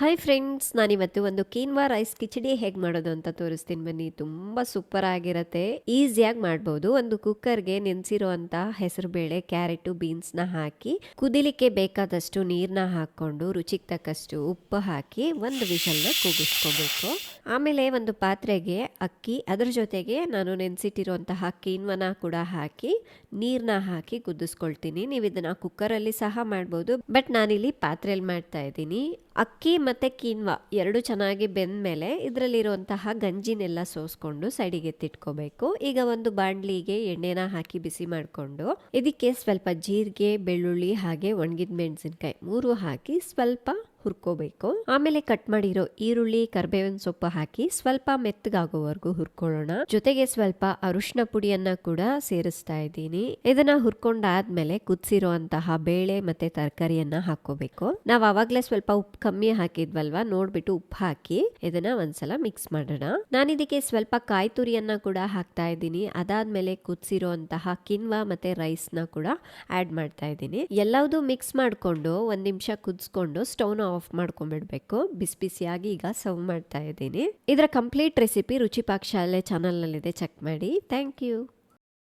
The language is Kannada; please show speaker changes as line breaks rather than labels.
ಹಾಯ್ ಫ್ರೆಂಡ್ಸ್, ನಾನಿವತ್ತು ಒಂದು ಕೀನ್ವಾ ರೈಸ್ ಕಿಚಡಿ ಹೇಗೆ ಮಾಡೋದು ಅಂತ ತೋರಿಸ್ತೀನಿ ಬನ್ನಿ. ತುಂಬ ಸೂಪರ್ ಆಗಿರುತ್ತೆ, ಈಸಿಯಾಗಿ ಮಾಡ್ಬೋದು. ಒಂದು ಕುಕ್ಕರ್ಗೆ ನೆನೆಸಿರುವಂಥ ಹೆಸರುಬೇಳೆ, ಕ್ಯಾರೆಟು, ಬೀನ್ಸ್ನ ಹಾಕಿ ಕುದಿಲಿಕ್ಕೆ ಬೇಕಾದಷ್ಟು ನೀರನ್ನ ಹಾಕ್ಕೊಂಡು ರುಚಿಗೆ ತಕ್ಕಷ್ಟು ಉಪ್ಪು ಹಾಕಿ ಒಂದು ವಿಷಲ್ನ ಕೂಗಿಸ್ಕೋಬೇಕು. ಆಮೇಲೆ ಒಂದು ಪಾತ್ರೆಗೆ ಅಕ್ಕಿ, ಅದರ ಜೊತೆಗೆ ನಾನು ನೆನೆಸಿಟ್ಟಿರುವಂತಹ ಕೀನ್ವನ ಕೂಡ ಹಾಕಿ ನೀರನ್ನ ಹಾಕಿ ಕುದಿಸ್ಕೊಳ್ತೀನಿ. ನೀವು ಇದನ್ನು ಕುಕ್ಕರಲ್ಲಿ ಸಹ ಮಾಡ್ಬೋದು, ಬಟ್ ನಾನಿಲ್ಲಿ ಪಾತ್ರೆಯಲ್ಲಿ ಮಾಡ್ತಾ ಇದ್ದೀನಿ. ಅಕ್ಕಿ ಮತ್ತು ಕೀನ್ವಾ ಎರಡು ಚೆನ್ನಾಗಿ ಬೆಂದಮೇಲೆ ಇದರಲ್ಲಿರುವಂತಹ ಗಂಜಿನೆಲ್ಲ ಸೋಸ್ಕೊಂಡು ಸೈಡಿಗೆ ಎತ್ತಿಟ್ಕೋಬೇಕು. ಈಗ ಒಂದು ಬಾಣಲಿಗೆ ಎಣ್ಣೆನ ಹಾಕಿ ಬಿಸಿ ಮಾಡಿಕೊಂಡು ಇದಕ್ಕೆ ಸ್ವಲ್ಪ ಜೀರಿಗೆ, ಬೆಳ್ಳುಳ್ಳಿ ಹಾಗೆ ಒಣಗಿದ ಮೆಣಸಿನ್ಕಾಯಿ 3 ಹಾಕಿ ಸ್ವಲ್ಪ ಹುರ್ಕೋಬೇಕು. ಆಮೇಲೆ ಕಟ್ ಮಾಡಿರೋ ಈರುಳ್ಳಿ, ಕರ್ಬೇವಿನ ಸೊಪ್ಪು ಹಾಕಿ ಸ್ವಲ್ಪ ಮೆತ್ತಗಾಗೋವರೆಗೂ ಹುರ್ಕೊಳ್ಳೋಣ. ಜೊತೆಗೆ ಸ್ವಲ್ಪ ಅರಿಶಿನ ಪುಡಿಯನ್ನ ಕೂಡ ಸೇರಿಸ್ತಾ ಇದ್ದೀನಿ. ಇದನ್ನ ಹುರ್ಕೊಂಡಾದ್ಮೇಲೆ ಕುದಿಸಿರುವಂತಹ ಬೇಳೆ ಮತ್ತೆ ತರಕಾರಿಯನ್ನ ಹಾಕೋಬೇಕು. ನಾವ್ ಅವಾಗ್ಲೇ ಸ್ವಲ್ಪ ಉಪ್ಪು ಕಮ್ಮಿ ಹಾಕಿದ್ವಲ್ವಾ, ನೋಡ್ಬಿಟ್ಟು ಉಪ್ಪು ಹಾಕಿ ಇದನ್ನ ಒಂದ್ಸಲ ಮಿಕ್ಸ್ ಮಾಡೋಣ. ನಾನಿದಕ್ಕೆ ಸ್ವಲ್ಪ ಕಾಯಿ ತುರಿಯನ್ನ ಕೂಡ ಹಾಕ್ತಾ ಇದ್ದೀನಿ. ಅದಾದ್ಮೇಲೆ ಕುದಿಸಿರುವಂತಹ ಕಿನ್ವಾ ಮತ್ತೆ ರೈಸ್ ನ ಕೂಡ ಆಡ್ ಮಾಡ್ತಾ ಇದ್ದೀನಿ. ಎಲ್ಲವೂ ಮಿಕ್ಸ್ ಮಾಡ್ಕೊಂಡು 1 ನಿಮಿಷ ಕುದಿಸ್ಕೊಂಡು ಸ್ಟವ್ನ ಆಫ್ ಮಾಡ್ಕೊಂಡ್ಬಿಡ್ಬೇಕು. ಬಿಸಿ ಬಿಸಿಯಾಗಿ ಈಗ ಸರ್ವ್ ಮಾಡ್ತಾ ಇದ್ದೀನಿ. ಇದರ complete recipe Ruchi Pakashale channel ನಲ್ಲಿದೆ, ಚೆಕ್ ಮಾಡಿ. Thank you.